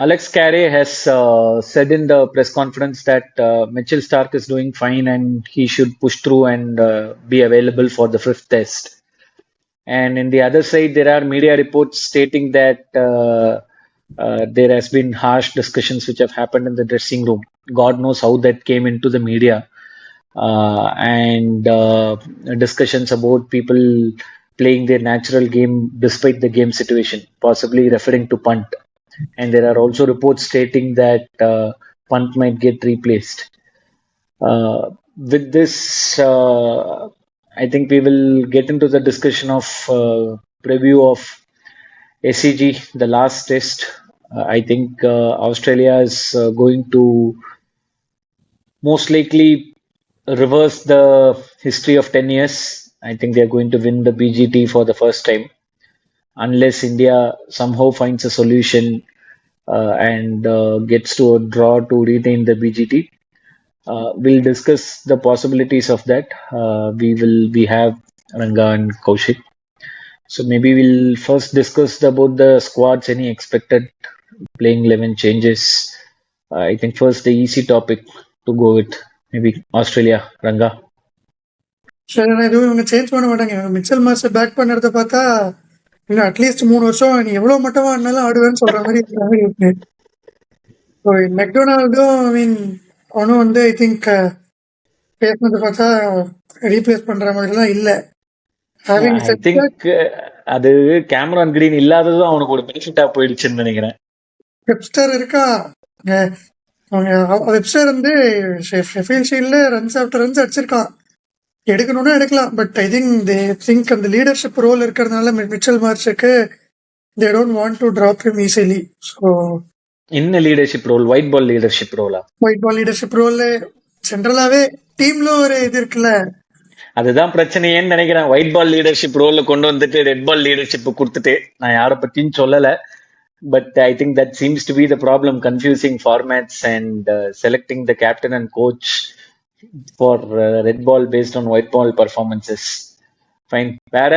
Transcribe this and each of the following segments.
Alex Carey has said in the press conference that Mitchell Stark is doing fine and he should push through and be available for the fifth test. And in the other side, there are media reports stating that there has been harsh discussions which have happened in the dressing room. God knows how that came into the media, and discussions about people playing their natural game despite the game situation, possibly referring to punt. And there are also reports stating that punt might get replaced. With this, I think we will get into the discussion of preview of SCG, the last test. I think Australia is going to most likely reverse the history of 10 years. I think they're going to win the BGT for the first time, unless India somehow finds a solution and gets to a draw to retain the BGT. We'll discuss the possibilities of that. We have Ranga and Kaushik. So maybe we'll first discuss about the squads, any expected playing 11 changes. I think first the easy topic to go with, maybe Australia, Ranga. சரி, நான் எதுவும் இவங்க change பண்ண மாட்டாங்க. Mitchell master pack பண்ணுறத பார்த்தா இன்னும் at least 3 வருஷம் நீ எவ்வளோ மட்டமா ஆடினாலும் ஆடுவேன்னு சொல்ற மாதிரி இருக்கு. ஸோ மெக்டொனால்டும் ஐ மீன் அவனும் வந்து ஐ திங்க் பேசினதை பார்த்தா ரீப்ளேஸ் பண்ற மாதிரிலாம் இல்லை. ஐ திங்க் அது கேமரான் கிரீன் இல்லாததும் அவனுக்கு ஒரு பெனிஃபிட்டா போயிடுச்சுன்னு நினைக்கிறேன். வெப்ஸ்டர் இருக்கா, வெப்ஸ்டர் வந்து ஷெஃபீல்ட் ஷீல்ட்ல ரன்ஸ் ஆஃப்டர் ரன்ஸ் அடிச்சிருக்கான். எடுக்கணும்னா எடுக்கலாம், பட் ஐ திங்க் அந்த லீடர்ஷிப் ரோல் இருக்கிறதுனால மிச்சல் மார்ஷுக்கு they don't want to drop him easily. So என்ன leadership role? White ball leadership ரோலா? ஒயிட் பால் லீடர்ஷிப் ரோல் ஜென்ரலாவே டீம்ல ஒரு இது இருக்குல்ல, அதுதான் பிரச்சனையேன்னு நினைக்கிறேன். ஒயிட் பால் லீடர்ஷிப் ரோல கொண்டு வந்துட்டு ரெட் பால் லீடர்ஷிப் கொடுத்துட்டு, நான் யாரை பத்தியும் சொல்லல, but I think that seems to be the problem, confusing formats and selecting the captain and coach for red ball based on white ball performances. Fine. வேற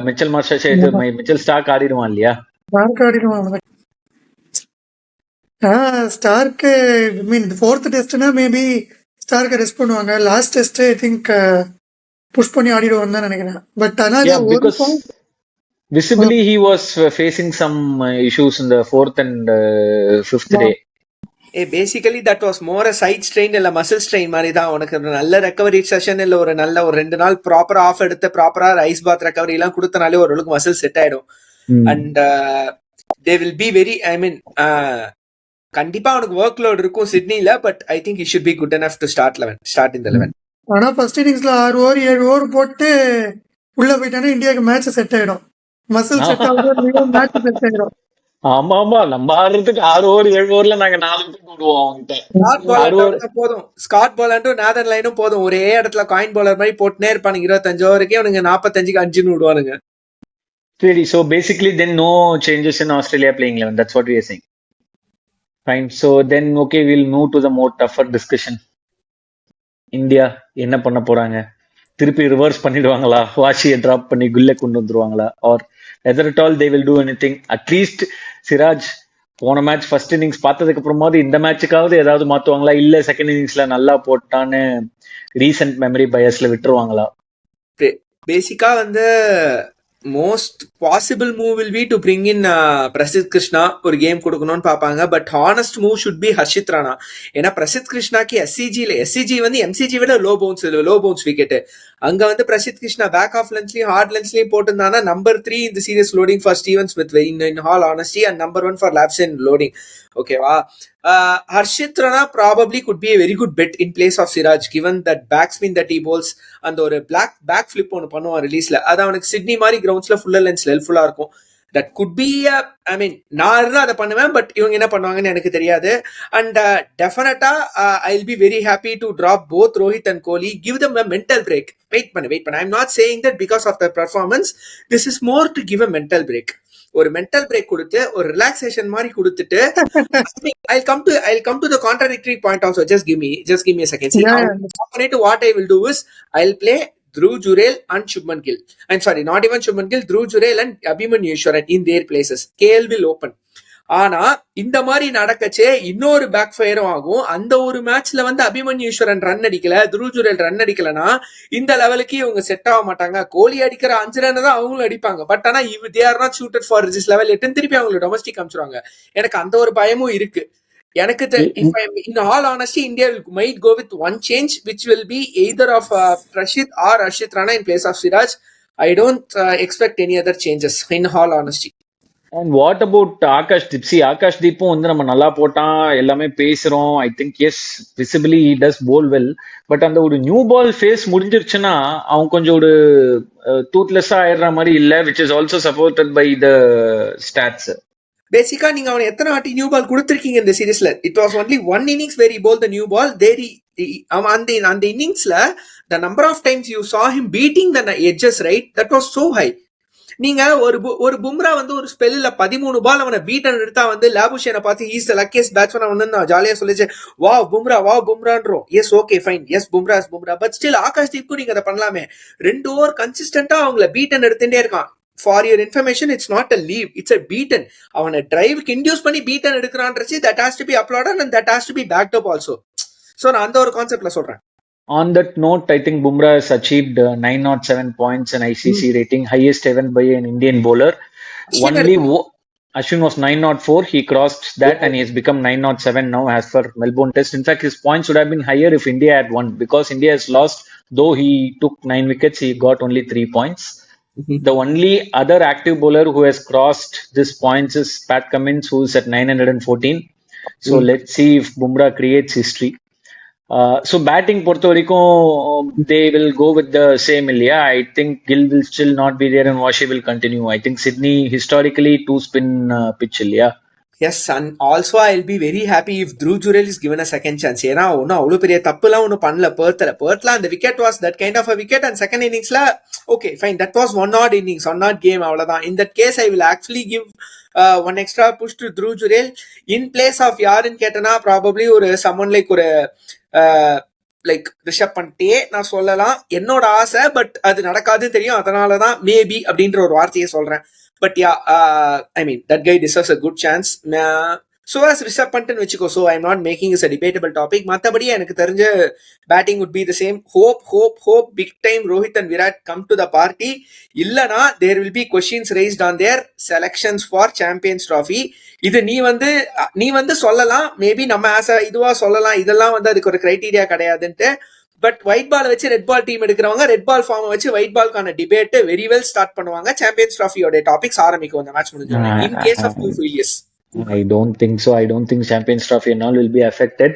Mitchell Marsh Mitchell Starc ஆடிடுவான் இல்லையா? Starc ஆடிடுவான். ஸ்டார்க்கு I mean fourth டெஸ்ட்னா maybe ஸ்டார்க்கை rest பண்ணுவாங்க. Last test I think push பண்ணி ஆடிடுவான்னு தான் நினைக்கிறேன். பட் ஆனால் visibly he was facing some issues in the fourth and fifth day. Basically that was more a side strain இல்ல மசில் ஸ்ட்ரெயின் மாதிரி தான். உனக்கு நல்ல ரெக்கவரி செஷன் இல்ல ஒரு நல்ல ஒரு 2 நாள் ப்ராப்பரா ஆஃப் எடுத்து ப்ராப்பரா ஐஸ் பாத் ரெக்கவரி எல்லாம் கொடுத்தனாலே ஓரளவுக்கு மசில் செட் ஆயிடும். And they will be very I mean கண்டிப்பா அவனுக்கு ஒர்க் லோட் இருக்கும் சிட்னில, but I think he should be good enough to start in the 11. ஆனா ஃபர்ஸ்ட் இன்னிங்ஸ்ல 6 ஓவர் 7 ஓவர் போட்டு உள்ள போயிட்டானே இந்தியாவுக்கு மேட்ச் செட் ஆயிடும். மசில் செட் ஆகும், மேட்ச் செட் ஆயிடும். ஆமா ஆமா, நம்ம ஆடுறதுக்கு 6 ஓவர் 7 ஓவர்ல நாங்க 4 பேர் விடுவோம் அவங்கிட்ட. போதும் ஸ்காட் பாலண்டும் நாதன் லைனும் போதும், ஒரே இடத்துல காயின் பாலர் மாதிரி போட்டுனே இருப்பானுங்க. 25 ஓவருக்கே அவனுங்க 45க்கு 5 விடுவானுங்க. சரி, so basically then no changes in Australia playing 11, that's what we are saying. Fine, so then okay, we'll move to the more tougher discussion. India என்ன பண்ண போறாங்க? திருப்பி ரிவர்ஸ் பண்ணிடுவாங்களா? வாஷியை டிராப் பண்ணி குல்ல கொண்டு வந்துருவாங்களா? Or whether at all they will do anything? At least Siraj போன match first innings பார்த்ததுக்கு அப்புறமாவது இந்த மேட்சுக்காவது ஏதாவது மாத்துவாங்களா, இல்ல செகண்ட் இன்னிங்ஸ்ல நல்லா போட்டான்னு ரீசன்ட் மெமரி பயஸ்ல விட்டுருவாங்களா? பேசிக்கா வந்து most possible move will be to bring in Prasidh Krishna, ஒரு கேம் கொடுக்கணும்னு பார்ப்பாங்க. But honest move should be Harshit Rana. ஏன்னா பிரசித் கிருஷ்ணாக்கு எஸ்சிஜி வந்து எம்சிஜி விட லோ பவுன்ஸ் விக்கெட். அங்க வந்து பிரசித் கிருஷ்ணா பேக் ஆஃப் லென்ஸ்லயும் ஹார்ட் லென்ஸ்லயும் போட்டிருந்தானா நம்பர் 3 இந்த series loading for Steven Smith in all honesty, and number 1 for laps in loading. ஓகேவா? Harshit Rana probably could be a very good bet in place of Siraj, given that backspin that he bowls and ஒரு back flip ஒன்று பண்ணுவான் ரிலீஸ்ல. அது அவனுக்கு Sydney மாதிரி கிரவுண்ட்ஸ்ல fuller லென்ஸ்ல ஹெல்ப்ஃபுல்லா இருக்கும். That could be ஐ மீன் நான் இருந்தால் அதை பண்ணுவேன், பட் இவங்க என்ன பண்ணுவாங்கன்னு எனக்கு தெரியாது. அண்ட் டெஃபினட்டா I will be very happy to drop both Rohit and Kohli, give them a mental break. Wait பண்ண I am not saying that because of the performance, this is more to give a mental break. ஒரு mental break கொடுத்து ஒரு relaxation மாதிரி கொடுத்துட்டு I'll come to the contradictory point also. Just give me a second. See, what I will do is I'll play Dhruv Jurel and Shubman Gill. I'm sorry, not even Shubman Gill, Dhruv Jurel and Abhimanyu Ishwaran in their places. KL will open. ஆனா இந்த மாதிரி நடக்கச்சே இன்னொரு back ஃபயரும் ஆகும். அந்த ஒரு மேட்ச்ல வந்து அபிமன்யுஸ்வரன் run அடிக்கல, துருவ் ஜுரேல் ரன் அடிக்கலனா இந்த லெவலுக்கு இவங்க செட் ஆக மாட்டாங்க. கோலி அடிக்கிற 5 ரன் தான் அவங்களும் அடிப்பாங்க. பட் ஆனா they are not suited for this level. எட்டுன்னு திருப்பி அவங்க டொமஸ்டிக் அனுப்பிச்சிருவாங்க. எனக்கு அந்த ஒரு பயமும் இருக்கு. எனக்கு if I in all honesty India might go with one change which will be either of Rashid or Harshit Rana in place of Siraj. I don't expect any other changes in all honesty. And what about Akash Deep? சி ஆகாஷ் தீப்பும் வந்து நம்ம நல்லா போட்டான், எல்லாமே பேசுறோம். I think yes, visibly he does bowl well. But அந்த ஒரு நியூ பால் ஃபேஸ் முடிஞ்சிருச்சுன்னா அவன் கொஞ்சம் ஒரு டூத்லெஸ்ஸா ஆயிடுற மாதிரி இல்ல, which is also supported by the stats. பேசிக்கா நீங்க அவனை எத்தனை வாட்டி நியூ பால் கொடுத்திருக்கீங்க இந்த சீரீஸ்ல? It was only one innings where he bowl the new ball. அவன் அந்த இன்னிங்ஸ்ல the number of times you saw him beating the edges, right, that was so high. நீங்க ஒரு பும்ரா வந்து ஒரு ஸ்பெல்ல 13 பால் அவனை பீட்டன் எடுத்தா வந்து லாபுஷேனை பார்த்து ஈஸ் த லக்கியஸ்ட் பேட்ஸ்மேன் வந்து நான் ஜாலியா சொல்லிச்சு, வா பும்ரான்றோம். Yes okay fine, yes Bumrah. But still Akash தீப்க்கும் நீங்க அதை பண்ணலாமே. 2 ஓவர் கன்சிஸ்டன்டா அவங்கள பீட்டன் எடுத்துட்டே இருக்கான். For your information, it's not a leave, it's a beaten. அவனை டிரைவுக்கு இன்டியூஸ் பண்ணி பீட்டன் எடுக்கிறான்றது that has to be uploaded and that has to be backed up also. So நான் அந்த ஒரு கான்செப்ட்ல சொல்றேன். On that note, I think Bumrah has achieved 907 points in ICC rating, highest ever by an Indian bowler. Ashwin was 904. He crossed that and he has become 907 now as per Melbourne Test. In fact, his points would have been higher if India had won, because India has lost. Though he took 9 wickets, he got only 3 points. The only other active bowler who has crossed this points is Pat Cummins, who is at 914. So let's see if Bumrah creates history. So batting பொறுத்த வரைக்கும் they will go with the same இல்லையா? I think Gill will still not be there and Washi will continue. I think Sydney historically 2 spin pitch இல்லையா? Yes, and also I'll be very happy if Dhruv Jurel is given a second chance. ஏன்னா ஒன்னும் அவ்வளவு பெரிய தப்புலாம் ஒன்னும் பண்ணல பெர்த்ல. அந்த wicket was that kind of a wicket, and second inningsல okay fine, that was one odd innings, one odd game, அவ்வளவுதான். In that case I will actually give one extra push to Dhruv Jurel in place of யாருன்னு கேட்டனா probably ஒரு someone like ஒரு like Rishabh பண்டே நான் சொல்லலாம். என்னோட ஆசை, பட் அது நடக்காதுன்னு தெரியும். அதனாலதான் மேபி அப்படின்ற ஒரு வார்த்தையை சொல்றேன். But yeah, I mean that guy deserves a good chance. So as Rishabh பண்ட்னு வச்சுக்கோ. So I'm not making this a debatable topic. மற்றபடி எனக்கு தெரிஞ்ச batting would be the same. Hope big time Rohit and Virat come to the party. இல்லனா there will be questions raised on their selections for Champions Trophy. இது நீ வந்து சொல்லலாம், maybe நம்ம ஆசை இதுவா சொல்லலாம். இதெல்லாம் வந்து அதுக்கு ஒரு கிரைட்டீரியா கிடையாதுன்ட்டு. பட் ஒயிட் பால் வச்சு ரெட் பால் டீம் எடுக்கிறவங்க ரெட் பால் ஃபார்ம் வச்சு ஒயிட் பால்கான டிபேட் வெரி வெல் ஸ்டார்ட் பண்ணுவாங்க. சாம்பியன்ஸ் ட்ராஃபியோட டாபிக்ஸ் ஆரம்பிக்கும் அந்த மேட்ச் முடிஞ்சோம். In case of 2 failures, I don't think so. I don't think Champions Trophy and all will be affected,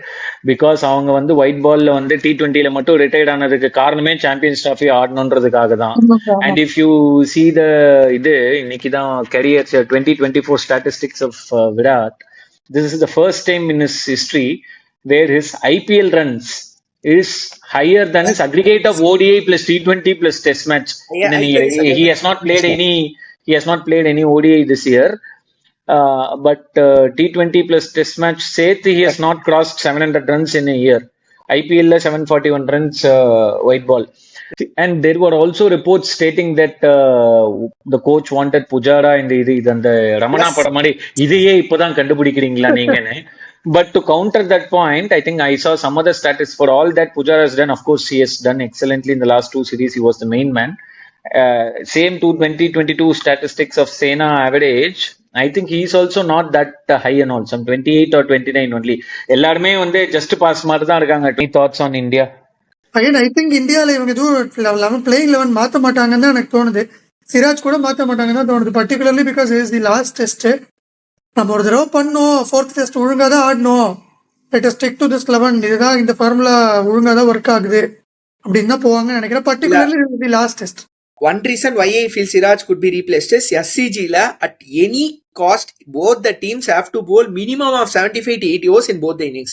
because அவங்க வந்து ஒயிட் பால்ல வந்து T20ல மட்டும் ரிட்டையர்ட் ஆனதுக்கு காரணமே சாம்பியன்ஸ் ட்ராஃபி ஆடணுன்றதுக்காக தான். And if you see the இது இன்னைக்கு தான் career 2024 statistics of Virat. This is the first time in his history where his IPL runs is higher than his aggregate of ODI plus T20 plus Test match in an year. He has not played any ODI this year. But T20 plus Test match சேர்த்து he has not crossed 700 runs in a year. IPL 741 runs white ball. And there were also reports stating that the coach wanted Pujara in the அந்த ரமணா படம் மாதிரி இதையே இப்பதான் கண்டுபிடிக்கிறீங்களா நீங்கன்னு. But to counter that point, I think I saw some other statistics. For all that Pujara has done, of course he has done excellently in the last 2 series. He was the main man. Same to 2022 statistics of Sena average. I think he is also not that high and all. Some 28 or 29 only. எல்லாருமே வந்து just pass மாதிரி தான் இருக்காங்க. Any thoughts on India? Again I think இந்தியாவில் இவங்க எதுவும் playing 11 மாற்ற மாட்டாங்கன்னு தான் எனக்கு தோணுது. சிராஜ் கூட மாற்ற மாட்டாங்கன்னு தான் தோணுது. Particularly because is the last test. நம்ம ஒரு தடவை பண்ணோம், 4th டெஸ்ட் ஒழுங்காக தான் ஆடணும், let us stick to this 11, இதுதான் இந்த ஃபார்முலா ஒழுங்காக தான் ஒர்க் ஆகுது அப்படின்னு தான் போவாங்கன்னு நினைக்கிறேன். Particularly the last test. One reason why I feel Siraj could be replaced is SCG la at any cost both the teams have to bowl minimum of 75 to 80 overs in both the innings.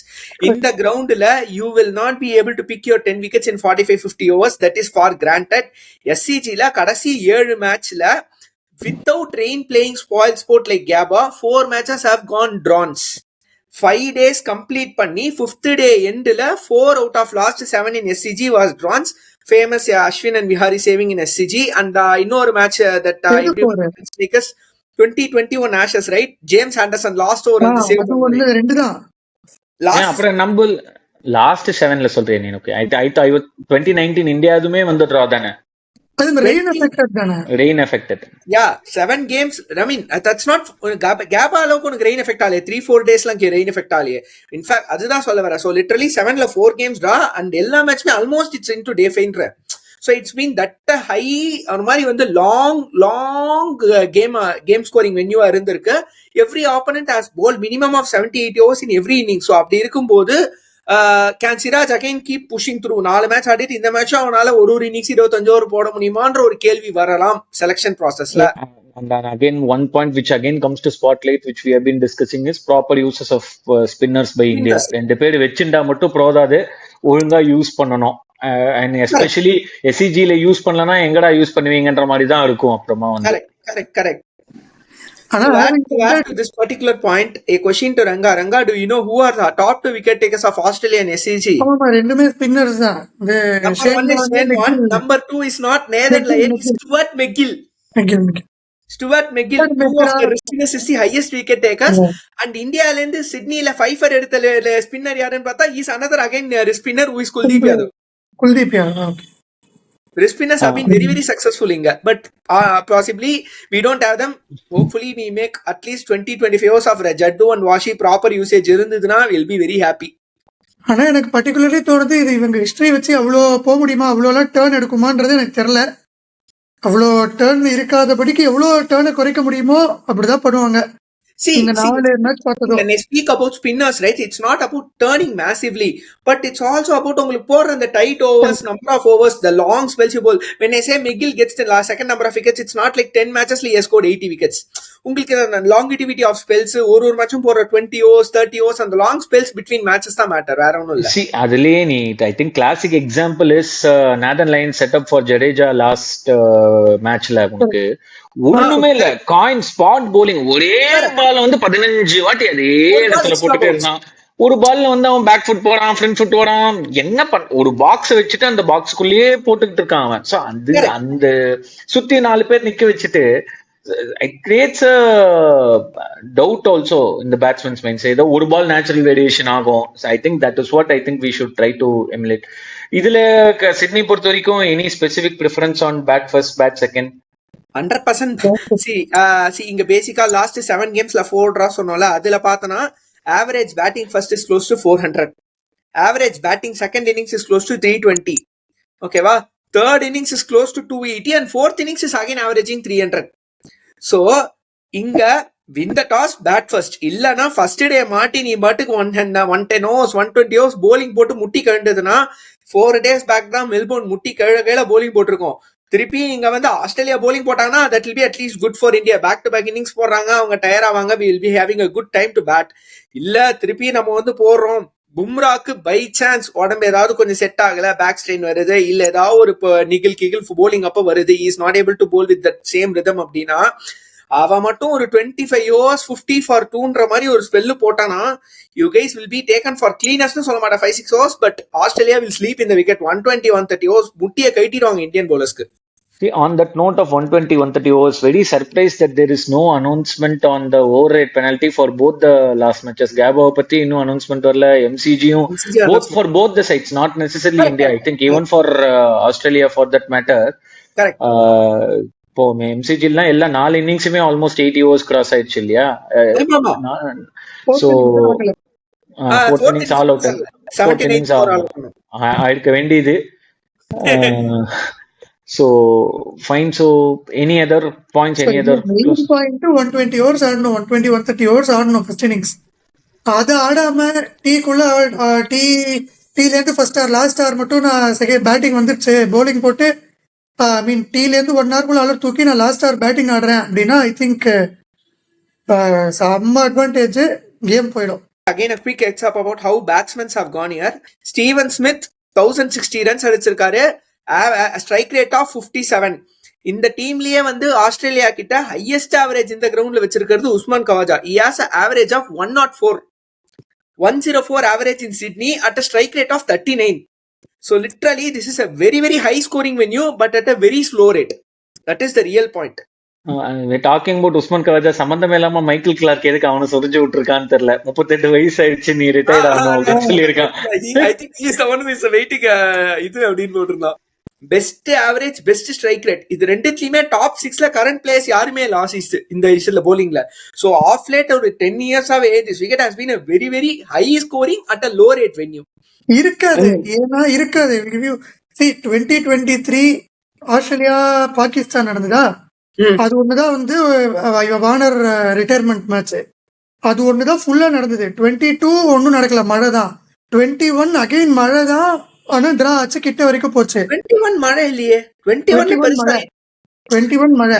In the ground la you will not be able to pick your 10 wickets in 45-50 overs. That is for granted. SCG la kadasi 7 match la without rain playing spoil sport like Gabba, 4 matches have gone draws. 5 days complete பண்ணி 5th day end la 4 out of last 7 in SCG was draws. Famous Ashwin and Vihari saving in SCG, and இன்னொரு match that because 2021 Ashes, right? James Anderson last over வந்து save அது பண்ணுவாரு. ஒண்ணு ரெண்டு தான். ஏன் அப்புறம் நம்ம லாஸ்ட் 7ல சொல்றேன் நீ? ஓகே, 2019 இந்தியாவுமே வந்து டிரா தானே, அது ரெயின் எஃபெக்டட் தானே. Rain affected. Yeah, 7 games. I mean, that's not gap அளவுக்கு உனக்கு ரெயின் எஃபெக்ட் ஆகலையே, 3-4 டேஸ்லாம் ரெயின் எஃபெக்ட் ஆகலையே. இன்ஃபேக்ட் அதுதான் சொல்ல வரேன். ஸோ லிட்டரலி 7ல 4 games டா, அண்ட் எல்லா மேட்ச்மே almost it's in to day ஃபைன்ற. So it's mean that high அந்த மாதிரி வந்து லாங் கேம் ஸ்கோரிங் வென்யூவா இருந்திருக்கு. Every opponent has bowl minimum of 70-80 overs in every inning. So அப்படி இருக்கும்போது can Siraj again keep pushing through? 4 match ஆடிட்டு இந்த மேட்சும் அவனால ஒரு இன்னிங்ஸ் 25 over போட முடியுமான்ற ஒரு கேள்வி வரலாம் செலக்ஷன் ப்ராசஸ்ல. And then again, one point which again comes to spotlight, which we have been discussing, is proper uses of spinners by India. ரெண்டு பேர் வச்சுட்டா மட்டும் போதாது, ஒழுங்கா யூஸ் பண்ணணும். அண்ட் எஸ்பெஷலி எஸ்சிஜில யூஸ் பண்ணலன்னா எங்கடா யூஸ் பண்ணுவீங்கன்ற மாதிரி தான் இருக்கும் அப்புறமா வந்து. Correct. To add to this particular point, a question to Ranga. Ranga, do you know who are the top 2 wicket takers of Australia and SCG? ஆமா, ரெண்டுமே ஸ்பின்னர்ஸ் தான். Number 1 is Shane Warne. Number 2 is not Nathan Lyon, it's Stuart McGill. Stuart McGill, 2 of the spinners is the highest wicket takers. And India lend Sydney la 5 எடுத்த spinner யாருன்னு பார்த்தா is another again spinner who is Kuldeep Yadav. The spinners have been very successful inga, but possibly we don't have them. Hopefully we make at least 20-25 overs of Jaddu and Washi proper usage இருந்ததுனா we'll be very happy. ஆனா எனக்கு பர்టిక్యులர்லி தோணுது, இது இவங்க history வச்சு அவ்வளோ போக முடியுமா, அவ்வளோலாம் டேர்ன் எடுக்குமான்றது எனக்கு தெரியல. அவ்வளோ டேர்ன் இருக்காதபடிக்கு எவ்வளோ டேர்னை குறைக்க முடியுமோ அப்படிதான் பண்ணுவாங்க. See, when I speak about spinners, right, it's not about turning massively, but it's also about உங்களுக்கு போற அந்த tight overs, number of overs, the long spells you bowl. When I say McGill gets the second number of wickets, it's not like 10 matches he has scored 80 wickets. உங்களுக்கு அந்த longevity of spells, ஒரு matchum போற 20 overs, 30 overs, and the long spells between matches தான் matter, வேற ஒண்ணும் இல்ல. See, அதுலயே நீ, I think classic example is Nathan Lyon set up for Jadeja last matchல உனக்கு ஒண்ணுமே இல்ல, காயின் ஸ்பாட் போலிங், ஒரே பால் வந்து 15 வாட்டி அதே இடத்துல போட்டுட்டே இருந்தான். ஒரு பால்ல வந்து அவன் பேக் ஃபுட் போறான், ஃப்ரண்ட் ஃபுட் போறான், என்ன ஒரு பாக்ஸ் வச்சுட்டு அந்த பாக்ஸ்குள்ளேயே போட்டுக்கிட்டு இருக்கான் அவன். சோ அந்த சுத்தி 4 பேர் நிக்க வச்சுட்டு it creates a doubt also in the batsman's mind. Say the ஒரு பால் நேச்சுரல் வேரியேஷன் ஆகும். So I think that is what I think we should try to emulate. இதுல சிட்னி பொறுத்த வரைக்கும் any specific preference on bat first, bat second? 100%. See இங்க பேசிக்கா last 7 கேம்ஸ்ல 4 draw சொன்னோம்ல, அதுல பார்த்தனா average batting first is close to 400, average batting second innings is close to 320, ஓகேவா, third innings is close to 280 and fourth innings is again averaging 300. so இங்க win the toss, bat first, இல்லனா first day மாட்டி நீ பாட்டுக்கு 110 overs 120 overs bowling போட்டு முட்டி கழண்டதுனா 4 days back தான் Melbourne முட்டி கழகையில bowling போட்டிருக்கோம். திருப்பி இங்க வந்து ஆஸ்திரேலியா bowling போட்டாங்கன்னா that will be at least good for India. Back to back innings போடுறாங்க, அவங்க டயர் ஆவாங்க, we will be having a good time to bat. இல்ல திருப்பி நம்ம வந்து போடுறோம், பும்ராக்கு பை சான்ஸ் உடம்பு ஏதாவது கொஞ்சம் செட் ஆகல, பேக் ஸ்ட்ரெயின் வருது, இல்ல ஏதாவது ஒரு நிகில் போலிங் அப்ப வருது, is not able to bowl with that same rhythm அப்படின்னா அவன் மட்டும் ஒரு 25 overs 50 for 2ன்ற மாதிரி ஒரு ஸ்பெல்லு போட்டானா you guys will be taken for cleaners னு சொல்ல மாட்டேன் 5-6 overs, but Australia will sleep in the wicket. 120-130 overs முட்டியை கைட்டிடுவாங்க இந்தியன் bowlersக்கு. See, on that note of 120-130 overs, very surprised that there is no announcement on the overrate penalty for both the last matches. Gabo பத்தி இன்னும் announcement வரல, MCGயும் both for both the sides, not necessarily India. I think even for Australia for that matter. Correct. இப்போ எம்சிஜிலாம் எல்லா 4 இன்னிங்ஸுமே almost 80 overs cross ஆயிடுச்சு இல்லையா? So 4 innings all out, 4 innings ஆயிருக்க வேண்டியது. So fine. So any other points, any other point 120 overs ஆடணும், 120-130 overs ஆடணும் first innings. அது ஆடாம டீக்குள்ள டீல இருந்து ஃபர்ஸ்ட் ஆர் லாஸ்ட் ஆர் மட்டும் நான் செகண்ட் பேட்டிங் வந்துருச்சு, பவுலிங் போட்டு டீலேருந்து 1 hour ஆளர் தூக்கி நான் லாஸ்ட் ஹவர் பேட்டிங் ஆடுறேன் அப்படின்னா ஐ திங்க் செம்ம அட்வான்டேஜ், கேம் போயிடும். Again a quick heads up about how batsmen have gone here. Steven Smith 1060 runs அடிச்சிருக்காரு, ஸ்ட்ரைக் ரேட் ஆஃப் 57. இந்த டீம்லயே வந்து ஆஸ்திரேலியா கிட்ட ஹையஸ்ட் ஆவரேஜ் இந்த கிரவுண்ட்ல வச்சிருக்கிறது Usman Khawaja. he has an average of 104 average in Sydney at a strike rate of 39. So literally this is a very high scoring venue but at a very slow rate. That is the real point. Talking about Usman Khawaja சம்பந்தம் இல்லாம Michael Clarke எதுக்கு அவனை சொரிஞ்சு விட்டுருக்கான்னு தெரியல. 38 வயசு ஆயிடுச்சு, நீ retired ஆகணும் அப்படின்னு சொல்லியிருக்கான். I think he is the one who is waiting இது அப்படின்னு போட்டிருந்தான். Best average, best strike rate, இது ரெண்டுத்துலயுமே டாப் 6ல கரண்ட் பிளேயர்ஸ் யாருமே லாஸ்ட் இந்த இஷ்ல போலிங்ல. சோ ஆஃப் லேட் ஒரு 10 இயர்ஸாவே this wicket has been a very very high scoring at a low rate venue. இருக்காது, ஏன்னா இருக்காது. 2023 ஆஸ்திரேலியா பாகிஸ்தான் நடந்ததா, அது ஒண்ணுதான் வந்து வார்னர் ரிட்டையர்மெண்ட் மேட்ச். அது ஒண்ணுதான் ஃபுல்லா நடந்தது. 22 ஒன்னும் நடக்கல, மழை தான். 21 அகைன் மழை தான், ஆனா டிரா ஆச்சு, கிட்ட வரைக்கும் போச்சு. 21 மழை இல்லையே, 21 மழை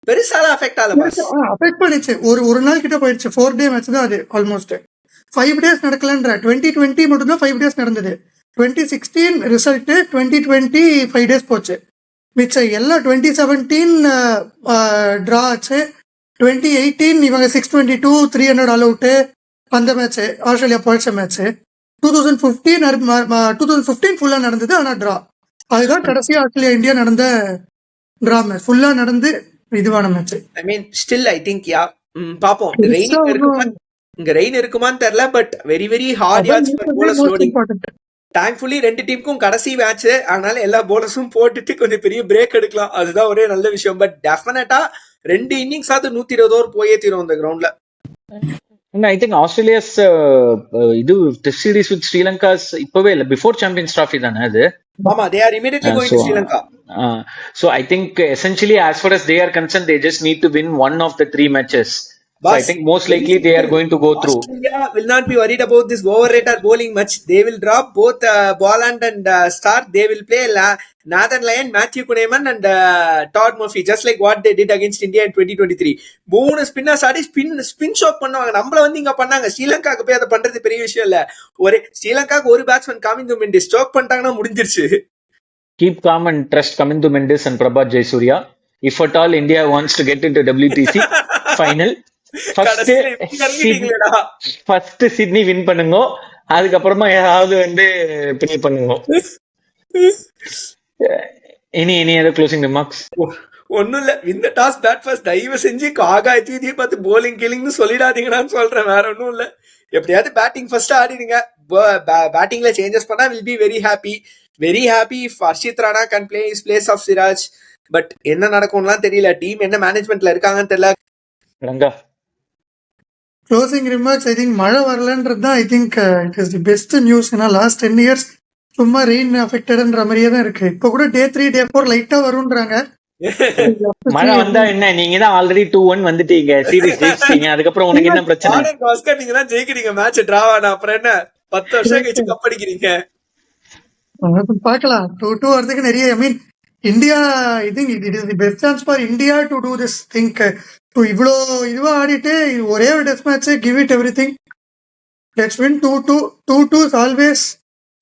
பெருசால அஃபெக்ட் ஆகல பாஸ். அஃபெக்ட் பண்ணிச்சு. ஒரு நாள் கிட்ட போயிடுச்சு. 4 டே மேட்ச் தான் அது. Almost 5 days நடக்கலன்ற. 2020 மட்டும் தான் 5 டேஸ் நடந்தது. 2016 ரிசல்ட், 2020 5 டேஸ் போச்சு. மிச்சம் எல்லாம் 2017 டிரா ஆச்சு. 2018 இவங்க 622 300 ஆல் அவுட் அந்த மேட்ச், ஆஸ்திரேலியா போயிடுச்ச மேட்ச். 2015 ஃபுல்லா நடந்தது, ஆனா டிரா. அதுதான் கடைசி ஆஸ்திரேலியா இந்தியா நடந்த டிரா மேட்ச். ஃபுல்லா நடந்து இதுவான match. I mean still I think yeah பாப்போம். ரெயின் இருக்குமான்னு தெரியல, but very very hard yards for bowlers loading. Thankfully ரெண்டு டீமுக்கும் கடைசி மேட்ச், அதனால எல்லா போலர்ஸும் போட்டுட்டு கொஞ்சம் பெரிய பிரேக் எடுக்கலாம். அதுதான் ஒரே நல்ல விஷயம். பட் டெஃபினட்டா 2 இன்னிங்ஸ் ஆகுது 120 ஓவர் போயே தீரும் அந்த கிரவுண்ட்ல. I think Australia's இது டெஸ்ட் சீரிஸ் வித் ஸ்ரீலங்காஸ் இப்பவே இல்ல, பிஃபோர் சாம்பியன்ஸ் டிராஃபி தானே அது. ஆமா, they are immediately going to Sri Lanka. So I think essentially as far as they are concerned, they just need to win one of the 3 matches. So I think most likely they are going to go through. Australia will not be worried about this overrated bowling much. They will drop both Bolland and Stark. They will play Nathan Lyon, Matthew Kuhneman and Todd Murphy, just like what they did against India in 2023. 3 spinners Aadi spin shot பண்ணுவாங்க. நம்மள வந்து இங்க பண்ணாங்க. ஸ்ரீலங்காக்கு போய் அதை பண்றது பெரிய விஷயம் இல்ல. ஸ்ரீலங்காக்கு ஒரு பேட்ஸ்மேன் காமிந்து மெண்டிஸ் ஸ்ட்ரோக் பண்ணிட்டாங்கன்னா முடிஞ்சிருச்சு. Keep calm and trust Kamindu Mendis and Prabhat Jayasuriya. If at all India wants to get into WTC final, first Sydney win பண்ணுங்க, அதுக்கப்புறமா ஏதாவது வந்து ப்ளே பண்ணுங்க. இனி ஏதோ க்ளோசிங் ரிமார்க்ஸ்? ஒன்னும் இல்ல, இந்த டாஸ் பேட் ஃபர்ஸ்ட், தயவு செஞ்சு ஆகாயத்தையும் பார்த்து போலிங் கீலிங்னு சொல்லிடாதீங்கன்னு சொல்றேன். வேற ஒன்னும் இல்ல, எப்படியாவது பேட்டிங் ஃபர்ஸ்ட் ஆடிடுங்க. பேட்டிங்ல சேஞ்சஸ் பண்ணா will be very happy if Harshit Rana can play his place of Siraj. But என்ன நடக்கும்லாம் தெரியல. டீம் என்ன மேனேஜ்மெண்ட்ல இருக்காங்கன்னு தெரியல. க்ளோசிங் ரிமார்க்ஸ், ஐ திங்க் மழை வரலன்றது தான் ஐ think it is the best news. ஏன்னா லாஸ்ட் 10 இயர்ஸ் சும்மா ரெயின் அஃபெக்டட்ன்ற மாதிரியே தான் இருக்கு. இப்போ கூட டே 3 டே 4 லைட்டா வரும்ன்றாங்க. மழை வந்தா என்ன, நீங்க தான் ஆல்ரெடி 2-1 வந்துட்டீங்க, சீரிஸ் ஜெயிச்சிட்டீங்க. அதுக்கப்புறம் உனக்கு என்ன பிரச்சனை? நீங்க தான் ஜெயிக்கிறீங்க மேட்ச் டிராவ் ஆனா அப்புறம் என்ன 10 வருஷம் கழிச்சு கப் அடிக்கிறீங்க. பார்க்கலாம். 2-2 வரதுக்கு நிறைய, I mean India, I think it is the best chance for India to do this thing. இவ்வளோ இதுவா ஆடிட்டு ஒரே ஒரு test match, give it everything, let's win 2-2. 2-2 is always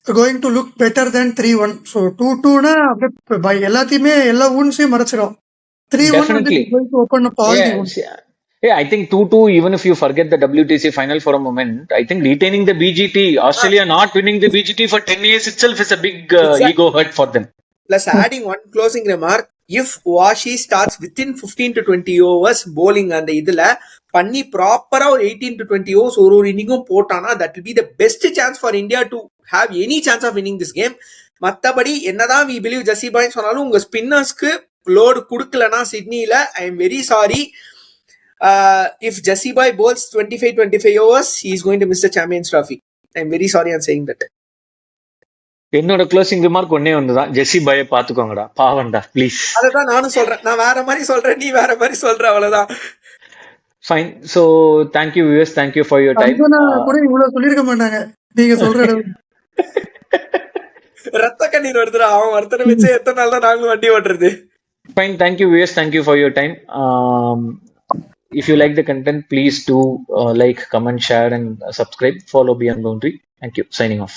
going to look better than 3-1. So 2-2னா அப்படியே எல்லாத்தையுமே எல்லா ஊன்ஸையும் மறைச்சிடும். 3-1 open up all the wounds. Yeah, I think 2-2, even if you forget the WTC final for a moment, I think retaining the BGT, Australia not winning the BGT for 10 years itself is a big ego hurt for them. Plus adding one closing remark, if Washi starts within 15 to 20 overs bowling அந்த இதுல பண்ணி ப்ராப்பரா ஒரு 18 to 20 overs ஒரு இன்னிங்கும் போட்டானா, that will be the best chance for India to have any chance of winning this game. மத்தபடி என்னதான் we believe ஜெசி பாய் சொன்னாலும் உங்க ஸ்பின்னர்ஸ்க்கு load கொடுக்கலனா சிட்னில, I am very sorry. If Jesse Boy bowls 25 overs, he is going to miss the Champions Trophy. I am very sorry on saying that. என்னோட closing remark ஒன்னே ஒண்ணுதான், ஜெசி பாயை பாத்துக்கோங்கடா, பாவண்டா please. அதான் நானும் சொல்றேன். நான் வேற மாதிரி சொல்றேன், நீ வேற மாதிரி சொல்ற, அவ்வளவுதான். Fine. So thank you viewers, thank you for your time. கூட இவ்வளவு சொல்லிருக்க மாட்டாங்க நீங்க சொல்ற. ரத்த கண்ணீர் வருதுடா, அவன் ஒருத்தனை வச்சு எத்தனை நாள் தான் நாங்களும் வண்டி ஓட்டுறது. Fine, thank you viewers, thank you for your time. If you like the content, please do like, comment, share and subscribe. Follow Beyond Boundary. Thank you. Signing off.